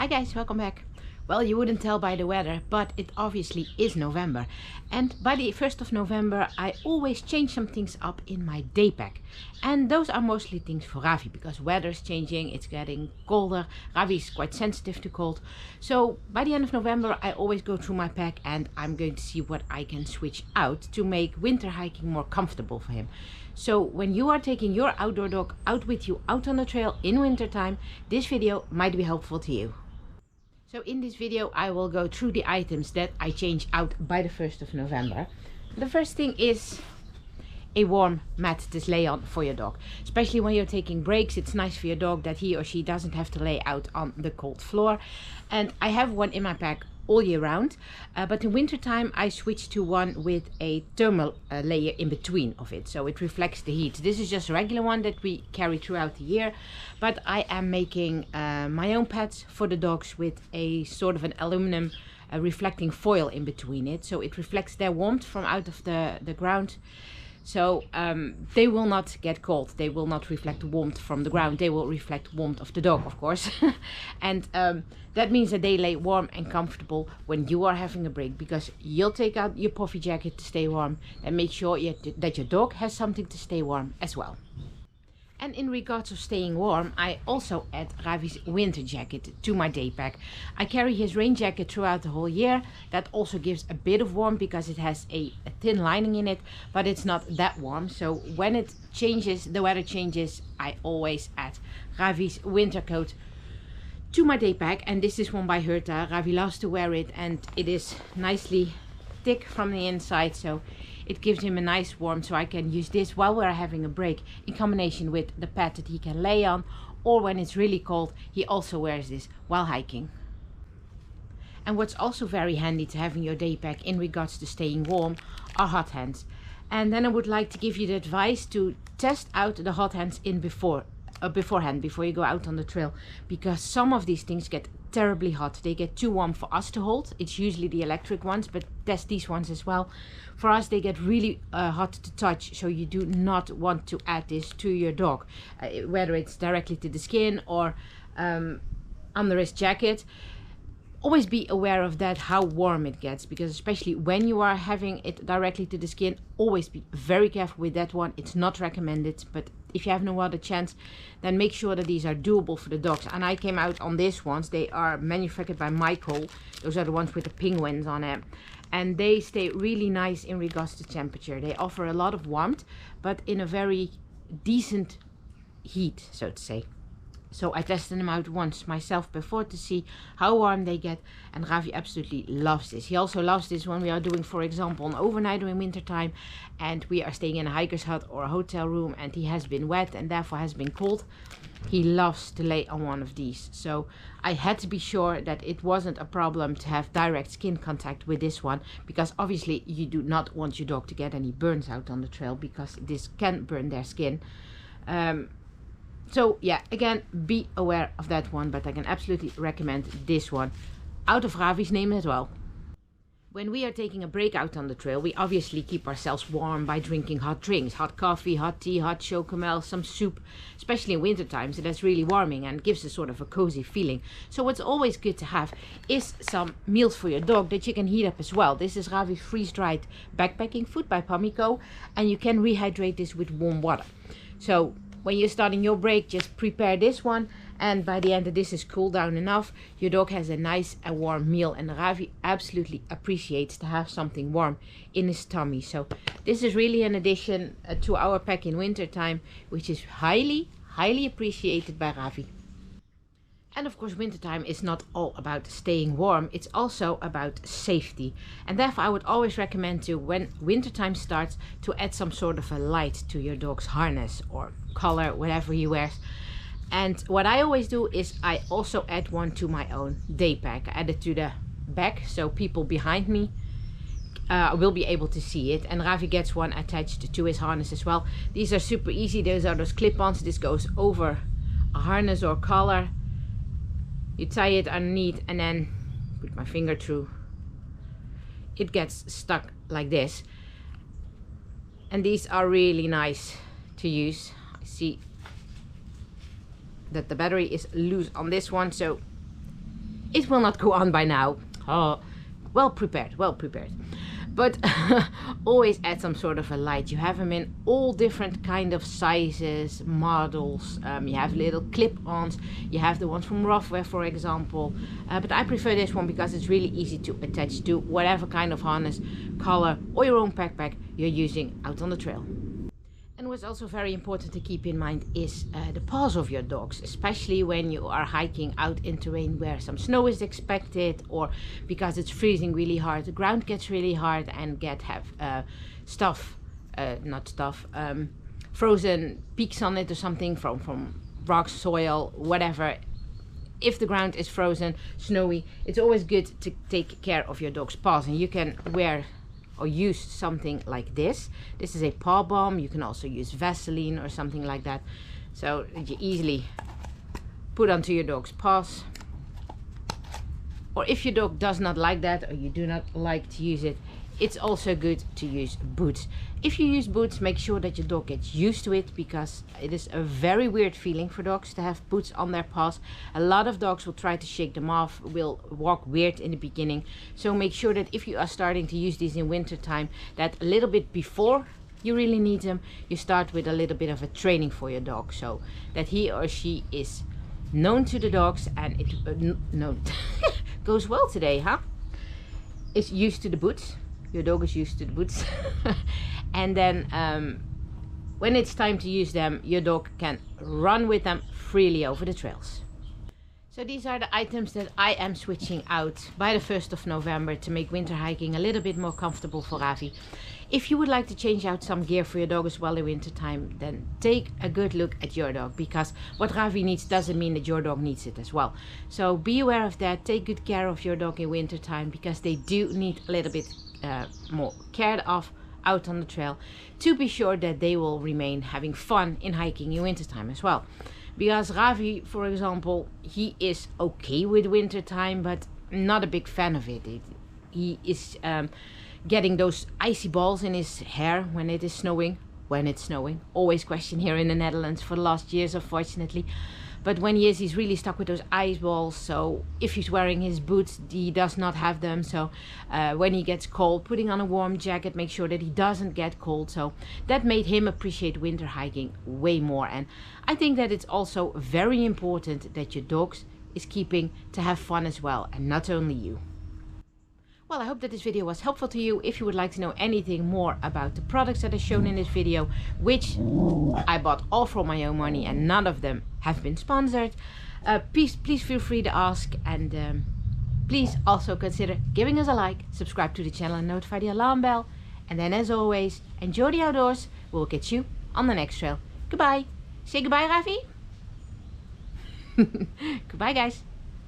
Hi guys, welcome back. Well, you wouldn't tell by the weather, but it obviously is November. And by the 1st of November, I always change some things up in my day pack. And those are mostly things for Ravi, because weather's changing, it's getting colder. Ravi is quite sensitive to cold. So by the end of November, I always go through my pack and I'm going to see what I can switch out to make winter hiking more comfortable for him. So when you are taking your outdoor dog out with you out on the trail in winter time, this video might be helpful to you. So in this video I will go through the items that I change out by the 1st of November. The first thing is a warm mat to lay on for your dog. Especially when you're taking breaks, it's nice for your dog that he or she doesn't have to lay out on the cold floor. And I have one in my pack all year round, but in winter time I switched to one with a thermal layer in between of it, so it reflects the heat. This is just a regular one that we carry throughout the year, but I am making my own pads for the dogs with a sort of an aluminum reflecting foil in between it, so it reflects their warmth from out of the ground. So they will not get cold, they will not reflect warmth from the ground, they will reflect warmth of the dog, of course. And that means that they lay warm and comfortable when you are having a break, because you'll take out your puffy jacket to stay warm and make sure that your dog has something to stay warm as well. And in regards of staying warm, I also add Ravi's winter jacket to my day pack. I carry his rain jacket throughout the whole year. That also gives a bit of warmth because it has a thin lining in it, but it's not that warm. So when it changes, the weather changes, I always add Ravi's winter coat to my day pack. And this is one by Herta. Ravi loves to wear it and it is nicely thick from the inside, so it gives him a nice warmth, so I can use this while we're having a break in combination with the pad that he can lay on, or when it's really cold he also wears this while hiking. And what's also very handy to have in your day pack in regards to staying warm are hot hands. And then I would like to give you the advice to test out the hot hands in beforehand, before you go out on the trail, because some of these things get terribly hot. They get too warm for us to hold. It's usually the electric ones, but test these ones as well. For us they get really hot to touch, so you do not want to add this to your dog, whether it's directly to the skin or under his jacket. Always be aware of that, how warm it gets, because especially when you are having it directly to the skin, always be very careful with that one. It's not recommended, but if you have no other chance, then make sure that these are doable for the dogs. And I came out on these ones. They are manufactured by Michael. Those are the ones with the penguins on it, and they stay really nice in regards to temperature. They offer a lot of warmth, but in a very decent heat, so to say. So I tested them out once myself before to see how warm they get, and Ravi absolutely loves this. He also loves this when we are doing, for example, an overnight in winter time and we are staying in a hiker's hut or a hotel room and he has been wet and therefore has been cold. He loves to lay on one of these. So I had to be sure that it wasn't a problem to have direct skin contact with this one, because obviously you do not want your dog to get any burns out on the trail, because this can burn their skin. So yeah, again, be aware of that one, but I can absolutely recommend this one out of Ravi's name as well. When we are taking a break out on the trail, we obviously keep ourselves warm by drinking hot drinks, hot coffee, hot tea, hot chocomel, some soup, especially in winter time, so that's really warming and gives a sort of a cozy feeling. So what's always good to have is some meals for your dog that you can heat up as well. This is Ravi's freeze-dried backpacking food by Pamico, and you can rehydrate this with warm water. So when you're starting your break, just prepare this one, and by the end of this is cooled down enough, your dog has a nice and warm meal, and Ravi absolutely appreciates to have something warm in his tummy. So this is really an addition to our pack in winter time, which is highly appreciated by Ravi. And of course, wintertime is not all about staying warm, it's also about safety. And therefore I would always recommend to, when wintertime starts, to add some sort of a light to your dog's harness or collar, whatever he wears. And what I always do is I also add one to my own day pack. I add it to the back, so people behind me will be able to see it. And Ravi gets one attached to his harness as well. These are super easy. Those are those clip-ons. This goes over a harness or collar. You tie it underneath and then put my finger through. It gets stuck like this. And these are really nice to use. I see that the battery is loose on this one, so it will not go on by now. Oh, well prepared, well prepared. But always add some sort of a light. You have them in all different kind of sizes, models. You have little clip-ons. You have the ones from Roughwear, for example. But I prefer this one because it's really easy to attach to whatever kind of harness, collar, or your own backpack you're using out on the trail. And what's also very important to keep in mind is the paws of your dogs, especially when you are hiking out in terrain where some snow is expected, or because it's freezing really hard, the ground gets really hard and frozen peaks on it or something from rocks, soil, whatever. If the ground is frozen, snowy, it's always good to take care of your dog's paws, and you can wear or use something like this. This is a paw balm. You can also use Vaseline or something like that, so that you easily put onto your dog's paws. Or if your dog does not like that, or you do not like to use it, it's also good to use boots. If you use boots, make sure that your dog gets used to it, because it is a very weird feeling for dogs to have boots on their paws. A lot of dogs will try to shake them off, will walk weird in the beginning. So make sure that if you are starting to use these in winter time, that a little bit before you really need them, you start with a little bit of a training for your dog, so that he or she is known to the dogs, and it goes well today, huh? Is used to the boots. Your dog is used to the boots. And then when it's time to use them, your dog can run with them freely over the trails. So these are the items that I am switching out by the 1st of November to make winter hiking a little bit more comfortable for Ravi. If you would like to change out some gear for your dog as well in winter time, then take a good look at your dog, because what Ravi needs doesn't mean that your dog needs it as well. So be aware of that. Take good care of your dog in winter time, because they do need a little bit more cared of out on the trail, to be sure that they will remain having fun in hiking in wintertime as well. Because Ravi, for example, he is okay with wintertime, but not a big fan of it. He is getting those icy balls in his hair when it is snowing. When it's snowing, always question here in the Netherlands for the last years, unfortunately. But when he is, he's really stuck with those ice balls. So if he's wearing his boots, he does not have them. So when he gets cold, putting on a warm jacket, make sure that he doesn't get cold. So that made him appreciate winter hiking way more. And I think that it's also very important that your dogs is keeping to have fun as well, and not only you. Well, I hope that this video was helpful to you. If you would like to know anything more about the products that are shown in this video, which I bought all from my own money and none of them have been sponsored, please feel free to ask, and please also consider giving us a like, subscribe to the channel and notify the alarm bell. And then, as always, enjoy the outdoors. We'll catch you on the next trail. Goodbye. Say goodbye, Ravi. Goodbye, guys.